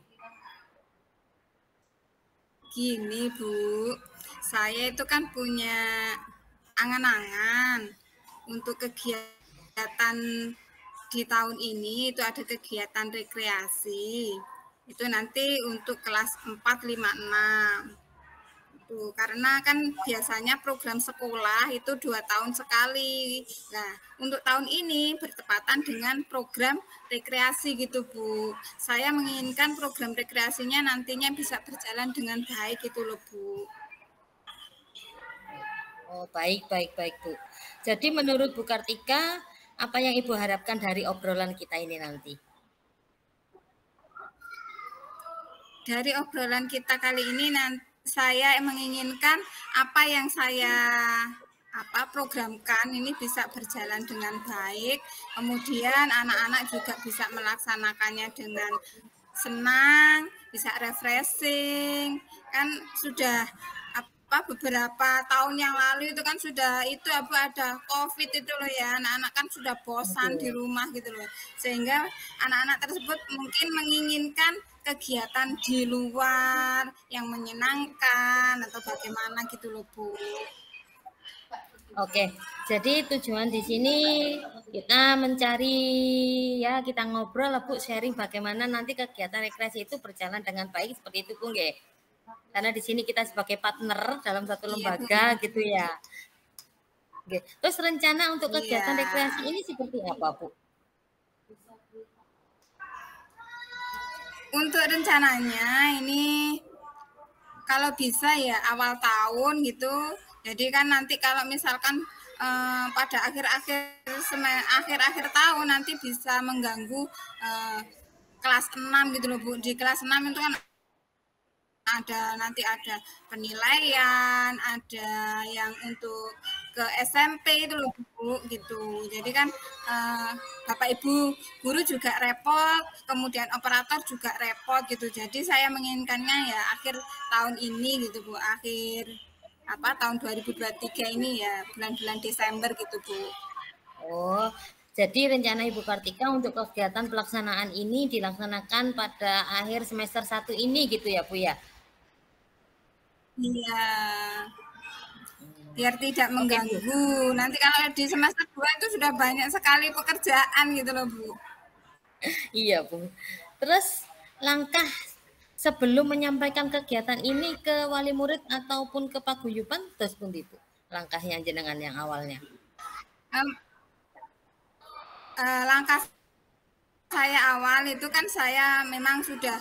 Gini Bu, saya itu kan punya angan-angan untuk kegiatan di tahun ini. Itu ada kegiatan rekreasi. Itu nanti untuk kelas 4, 5, 6. Tuh, karena kan biasanya program sekolah itu 2 tahun sekali. Nah, untuk tahun ini bertepatan dengan program rekreasi gitu, Bu. Saya menginginkan program rekreasinya nantinya bisa berjalan dengan baik gitu loh, Bu. Oh, baik, Bu. Jadi menurut Bu Kartika, apa yang Ibu harapkan dari obrolan kita ini nanti? Dari obrolan kita kali ini saya menginginkan apa yang saya programkan ini bisa berjalan dengan baik, kemudian anak-anak juga bisa melaksanakannya dengan senang, bisa refreshing. Kan sudah beberapa tahun yang lalu itu kan sudah itu ada COVID itu loh ya, anak-anak kan sudah bosan di rumah gitu loh, sehingga anak-anak tersebut mungkin menginginkan kegiatan di luar yang menyenangkan atau bagaimana gitu loh Bu. Oke, jadi tujuan di sini kita mencari kita ngobrol lah Bu, sharing bagaimana nanti kegiatan rekreasi itu berjalan dengan baik seperti itu Bu nggih. Karena di sini kita sebagai partner dalam satu lembaga gitu ya. Oke. Terus rencana untuk kegiatan rekreasi ini seperti apa Bu? Untuk rencananya ini kalau bisa ya awal tahun gitu. Jadi kan nanti kalau misalkan pada akhir-akhir tahun nanti bisa mengganggu kelas 6 gitu loh Bu. Di kelas 6 itu kan nanti ada penilaian, ada yang untuk ke SMP itu loh Bu gitu. Jadi kan Bapak Ibu guru juga repot, kemudian operator juga repot gitu. Jadi saya menginginkannya ya akhir tahun ini gitu Bu, akhir tahun 2023 ini ya, bulan-bulan Desember gitu Bu. Oh, jadi rencana Ibu Kartika untuk kegiatan pelaksanaan ini dilaksanakan pada akhir semester 1 ini gitu ya Bu ya? Iya. Biar tidak mengganggu. Nanti kalau di semester 2 itu sudah banyak sekali pekerjaan gitu loh Bu. Iya Bu. Terus langkah sebelum menyampaikan kegiatan ini ke wali murid ataupun ke paguyuban terus pun itu langkahnya jenengan yang awalnya. Langkah saya awal itu kan saya memang sudah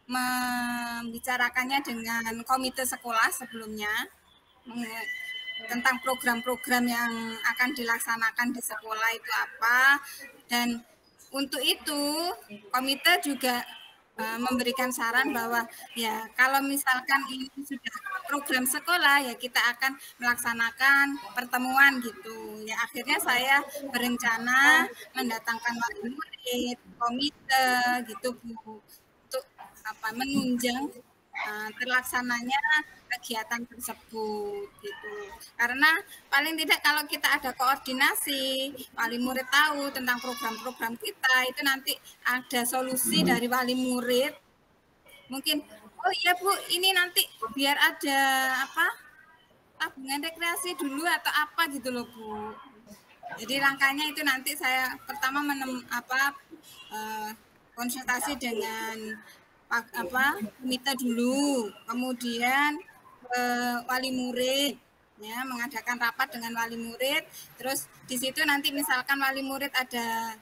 membicarakannya dengan komite sekolah sebelumnya tentang program-program yang akan dilaksanakan di sekolah itu apa, dan untuk itu komite juga memberikan saran bahwa ya kalau misalkan ini sudah program sekolah ya kita akan melaksanakan pertemuan gitu ya. Akhirnya saya berencana mendatangkan wali murid, komite gitu Bu, untuk menunjang terlaksananya kegiatan tersebut gitu. Karena paling tidak kalau kita ada koordinasi, wali murid tahu tentang program-program kita, itu nanti ada solusi dari wali murid. Mungkin oh iya Bu, ini nanti biar ada tabungan rekreasi dulu atau apa gitu loh Bu. Jadi langkahnya itu nanti saya pertama konsultasi dengan komite dulu, kemudian wali murid ya, mengadakan rapat dengan wali murid. Terus di situ nanti misalkan wali murid ada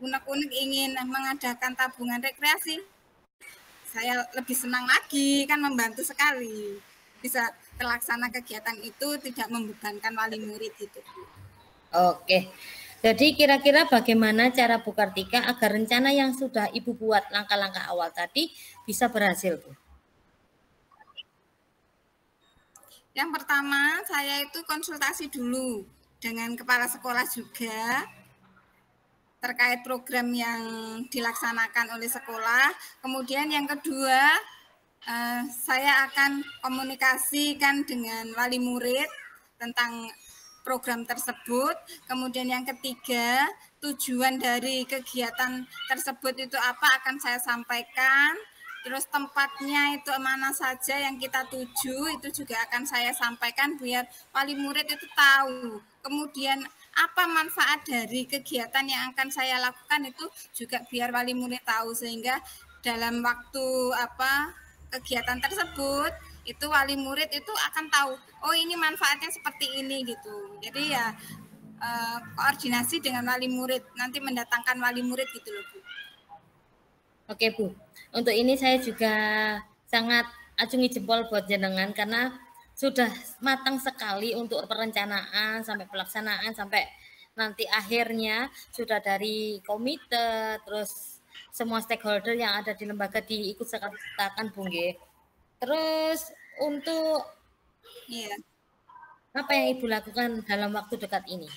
unek-unek ingin mengadakan tabungan rekreasi, saya lebih senang lagi, kan membantu sekali bisa terlaksana kegiatan itu tidak membebankan wali murid itu. Oke. Jadi kira-kira bagaimana cara Bu Kartika agar rencana yang sudah Ibu buat langkah-langkah awal tadi bisa berhasil, Bu? Yang pertama, saya itu konsultasi dulu dengan kepala sekolah juga terkait program yang dilaksanakan oleh sekolah. Kemudian yang kedua, Saya akan komunikasikan dengan wali murid tentang program tersebut. Kemudian yang ketiga, tujuan dari kegiatan tersebut itu apa akan saya sampaikan. Terus tempatnya itu mana saja yang kita tuju itu juga akan saya sampaikan biar wali murid itu tahu. Kemudian apa manfaat dari kegiatan yang akan saya lakukan itu juga biar wali murid tahu, sehingga dalam waktu kegiatan tersebut itu wali murid itu akan tahu, oh ini manfaatnya seperti ini gitu. Jadi ya koordinasi dengan wali murid, nanti mendatangkan wali murid gitu loh Bu. Oke Bu, untuk ini saya juga sangat acungi jempol buat jenengan karena sudah matang sekali untuk perencanaan sampai pelaksanaan sampai nanti akhirnya sudah dari komite terus semua stakeholder yang ada di lembaga diikut sertakan Bu nggih. Terus untuk apa yang Ibu lakukan dalam waktu dekat ini?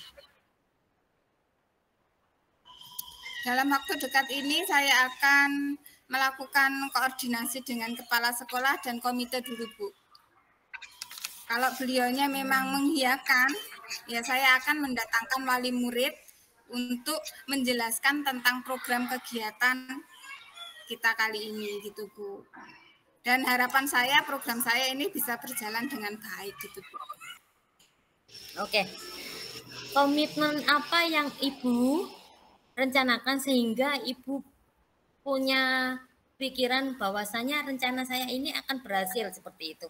Dalam waktu dekat ini saya akan melakukan koordinasi dengan kepala sekolah dan komite dulu Bu. Kalau beliaunya memang mengiyakan, ya saya akan mendatangkan wali murid untuk menjelaskan tentang program kegiatan kita kali ini gitu Bu. Dan harapan saya program saya ini bisa berjalan dengan baik gitu Bu. Oke. Komitmen apa yang Ibu rencanakan sehingga Ibu punya pikiran bahwasanya rencana saya ini akan berhasil seperti itu?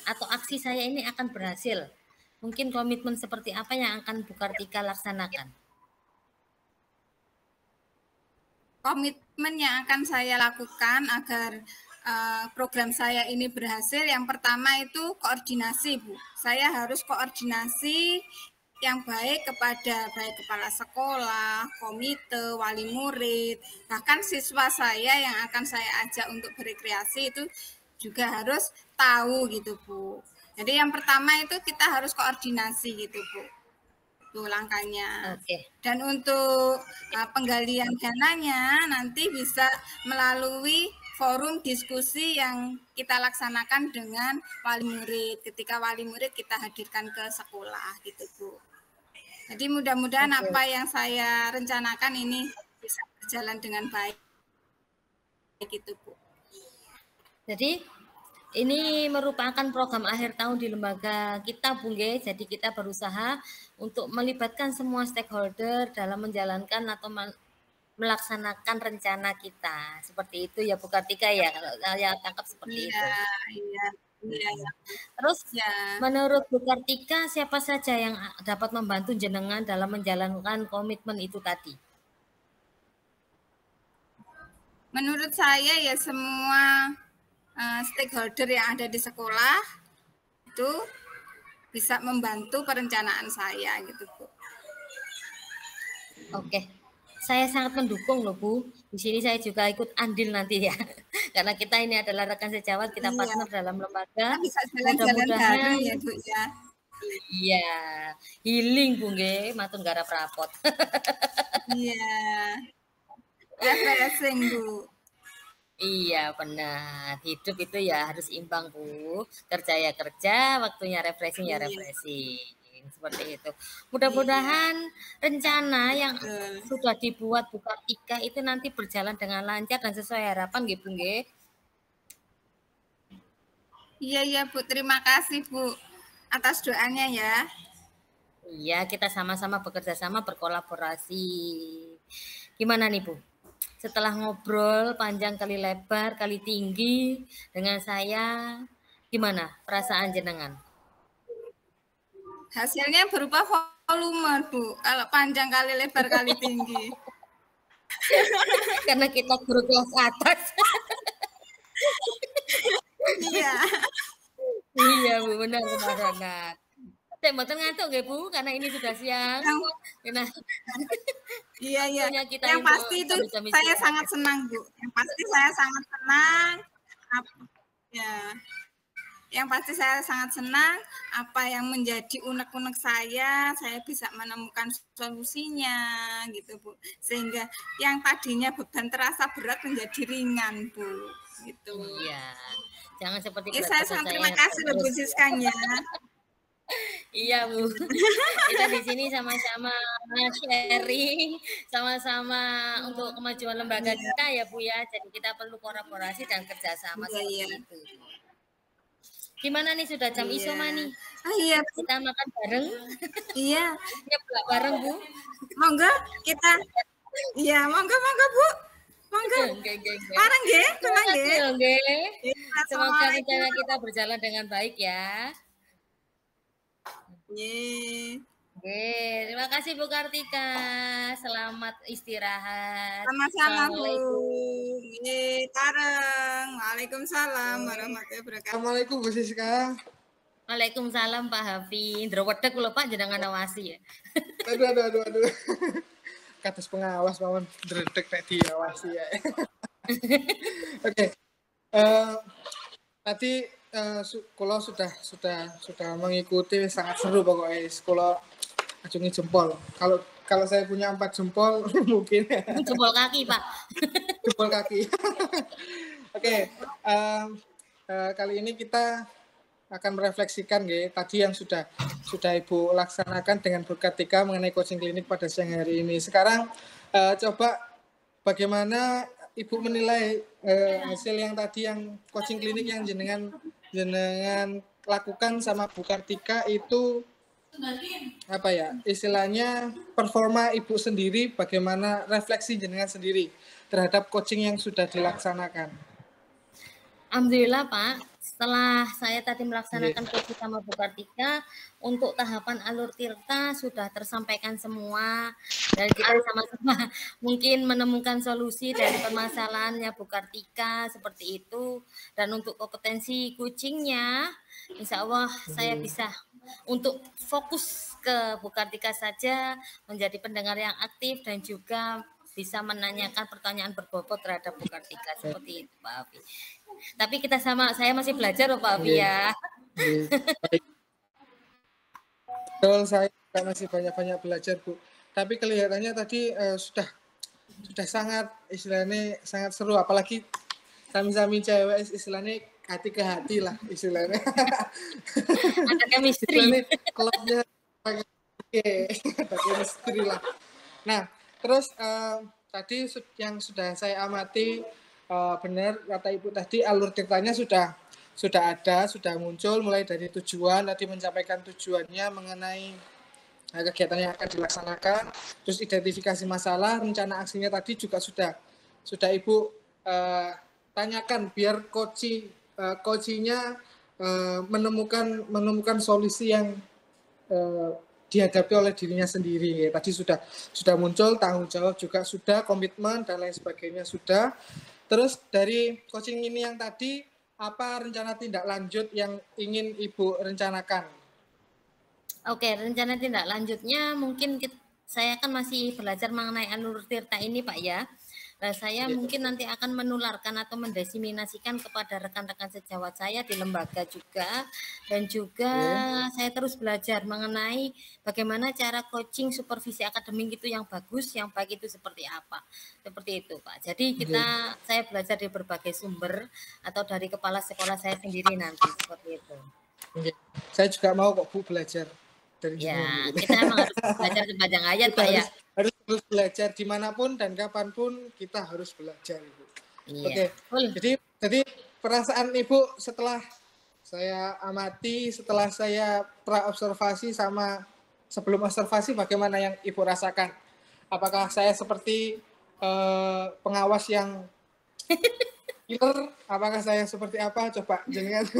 Atau aksi saya ini akan berhasil? Mungkin komitmen seperti apa yang akan Bu Kartika laksanakan? Komitmen yang akan saya lakukan agar program saya ini berhasil, yang pertama itu koordinasi Bu. Saya harus koordinasi yang baik kepada baik kepala sekolah, komite, wali murid, bahkan siswa saya yang akan saya ajak untuk berrekreasi itu juga harus tahu gitu Bu. Jadi yang pertama itu kita harus koordinasi gitu Bu. Itu langkahnya. Oke. Dan untuk penggalian dananya nanti bisa melalui forum diskusi yang kita laksanakan dengan wali murid. Ketika wali murid kita hadirkan ke sekolah gitu Bu. Jadi mudah-mudahan apa yang saya rencanakan ini bisa berjalan dengan baik gitu Bu. Jadi ini merupakan program akhir tahun di lembaga kita Bu nggih. Jadi kita berusaha untuk melibatkan semua stakeholder dalam menjalankan atau melaksanakan rencana kita. Seperti itu ya Bu Kartika ya, kalau saya tangkap seperti itu. Iya. Terus menurut Bu Kartika siapa saja yang dapat membantu jenengan dalam menjalankan komitmen itu tadi? Menurut saya ya semua stakeholder yang ada di sekolah itu bisa membantu perencanaan saya gitu Bu. Oke. Saya sangat mendukung loh Bu. Di sini saya juga ikut andil nanti ya. Karena kita ini adalah rekan sejawat, kita partner dalam lembaga. Bisa jalan-jalan ya Bu ya. Iya, healing Bu nggih, matun garap rapot. Iya. Refreshing Bu. Iya benar. Hidup itu ya harus imbang Bu. Kerja ya kerja, waktunya refreshing ya refreshing. Seperti itu. Mudah-mudahan rencana yang sudah dibuat Bu Kartika itu nanti berjalan dengan lancar dan sesuai harapan nggih Bu nggih. Iya Bu, terima kasih Bu atas doanya ya. Iya, kita sama-sama bekerja sama, berkolaborasi. Gimana nih Bu? Setelah ngobrol panjang kali lebar, kali tinggi dengan saya, gimana perasaan jenengan? Hasilnya berupa volume Bu, kalau panjang kali lebar kali tinggi. Karena kita guru kelas atas. Iya. Iya Bu, benar. Saya mboten ngantuk nggih Bu, karena ini sudah siang. Nah, iya. Yang pasti itu saya sangat senang Bu. Yang pasti saya sangat senang. Ya. Yang pasti saya sangat senang apa yang menjadi unek-unek saya bisa menemukan solusinya gitu Bu. Sehingga yang tadinya beban terasa berat menjadi ringan Bu. gitu. Iya. Jangan seperti Saya sangat terima kasih loh Bu Siskanya. Iya Bu, kita di sini sama-sama sharing, sama-sama untuk kemajuan lembaga kita ya Bu ya. Jadi kita perlu kolaborasi dan kerjasama seperti itu. Gimana nih, sudah jam isoma nih? Iya. Kita makan bareng. Iya. Nyeblak bareng Bu. Monggo kita. Iya, monggo Bu. Monggo. Bareng nggih, tenang nggih. Semoga rencana kita berjalan dengan baik ya. Terima kasih Bu Kartika. Selamat istirahat. Sama-sama Bu. Tareng. Waalaikumsalam warahmatullahi wabarakatuh. Assalamualaikum Bu Siska. Waalaikumsalam Pak Hafi. Ndrawedeg kula Pak jenengan awasi ya. Aduh. Kados pengawas mawon ndredeg nek diawasi ya. Oke. Tadi kula sudah mengikuti, sangat seru pokoknya. Kula acungi jempol. Kalau saya punya 4 jempol mungkin jempol kaki Pak. Jempol kaki. Oke. Kali ini kita akan merefleksikan ya tadi yang sudah Ibu laksanakan dengan Bu Kartika mengenai coaching klinik pada siang hari ini. Sekarang coba bagaimana Ibu menilai hasil yang tadi, yang coaching klinik yang jenengan lakukan sama Bu Kartika itu apa ya istilahnya, performa Ibu sendiri, bagaimana refleksi jenengan sendiri terhadap coaching yang sudah dilaksanakan? Alhamdulillah Pak, setelah saya tadi melaksanakan coaching sama Bu Kartika, untuk tahapan alur tirta sudah tersampaikan semua, dan kita sama-sama mungkin menemukan solusi dari permasalahannya Bu Kartika seperti itu. Dan untuk kompetensi coachingnya, insya Allah saya bisa untuk fokus ke Bu Kartika saja, menjadi pendengar yang aktif dan juga bisa menanyakan pertanyaan berbobot terhadap Bu Kartika seperti itu Pak Afi. Tapi saya masih belajar loh Pak Afi ya. Betul, saya masih banyak belajar Bu. Tapi kelihatannya tadi sudah sangat istilahnya sangat seru, apalagi sami-sami cewek istilahnya hati ke hati lah istilahnya. Ada chemistry. Klubnya ada chemistry lah. Nah, terus tadi yang sudah saya amati, benar kata Ibu tadi, alur tirtanya sudah ada, sudah muncul mulai dari tujuan, tadi mencapai tujuannya mengenai kegiatan yang akan dilaksanakan, terus identifikasi masalah, rencana aksinya tadi juga sudah Ibu tanyakan biar coachingnya menemukan solusi yang dihadapi oleh dirinya sendiri. Tadi sudah muncul tanggung jawab, juga sudah komitmen dan lain sebagainya sudah. Terus dari coaching ini yang tadi, apa rencana tindak lanjut yang ingin Ibu rencanakan? Oke, rencana tindak lanjutnya mungkin saya kan masih belajar mengenai alur tirta ini Pak ya. Nah, saya mungkin nanti akan menularkan atau mendiseminasikan kepada rekan-rekan sejawat saya di lembaga juga, dan juga saya terus belajar mengenai bagaimana cara coaching supervisi akademik itu yang bagus, yang baik itu seperti apa, seperti itu Pak. Jadi saya belajar di berbagai sumber atau dari kepala sekolah saya sendiri nanti seperti itu. Saya juga mau kok Bu belajar dari kita emang harus belajar sepanjang ayat Pak ya. Harus belajar dimanapun dan kapanpun, kita harus belajar Ibu. Oke. Jadi perasaan Ibu setelah saya amati, setelah saya pra-observasi sama sebelum observasi, bagaimana yang Ibu rasakan? Apakah saya seperti pengawas yang killer? Apakah saya seperti apa? Coba jangan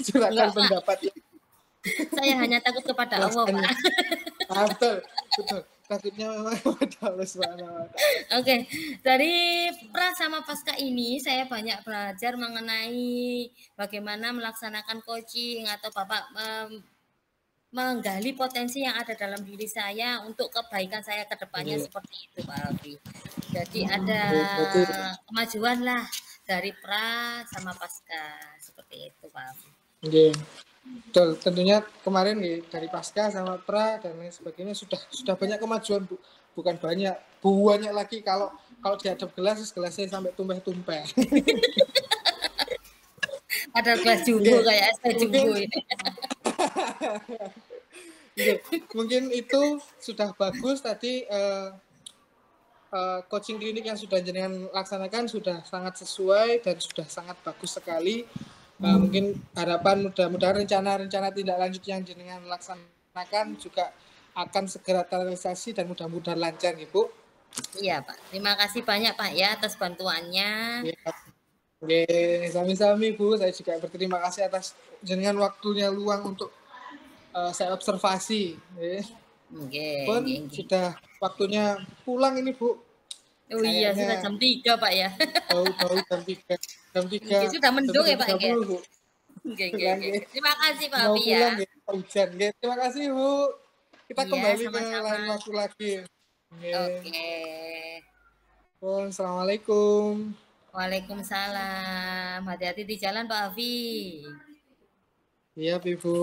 curahkan pendapat. Saya hanya takut kepada Allah Pak. Betul. Takutnya memang kepada Allah SWT. Oke, dari pra sama pasca ini saya banyak belajar mengenai bagaimana melaksanakan coaching atau Bapak menggali potensi yang ada dalam diri saya untuk kebaikan saya ke depannya seperti itu Pak Alfi. Jadi ada kemajuan lah dari pra sama pasca seperti itu Pak Alfi. Betul, tentunya kemarin dari pasca sama pra dan lain sebagainya sudah banyak kemajuan Bu. Bukan banyak lagi, kalau dihadap gelasnya sampai tumpeh-tumpeh. Ada kelas jumbo kayak SD jumbo ini. Mungkin itu sudah bagus tadi coaching klinik yang sudah jenengan laksanakan sudah sangat sesuai dan sudah sangat bagus sekali. Mungkin harapan mudah-mudahan rencana-rencana tindak lanjut yang jenengan laksanakan juga akan segera terrealisasi dan mudah-mudahan lancar, Ibu. Iya, Pak. Terima kasih banyak, Pak, ya atas bantuannya. Ya. Oke, sami-sami, Bu. Saya juga berterima kasih atas jenengan waktunya luang untuk saya observasi. Pun sudah waktunya pulang ini, Bu. Oh iya, sudah jam 3, Pak ya. Tahu jam 3. Jam 3. Sudah mendung ya, Pak ya. Terima kasih Pak Abi ya. Hujan. Terima kasih, Bu. Kita kembali ke lain waktu lagi. Oke. Assalamualaikum. Waalaikumsalam. Hati-hati di jalan, Pak Afi. Iya, Ibu.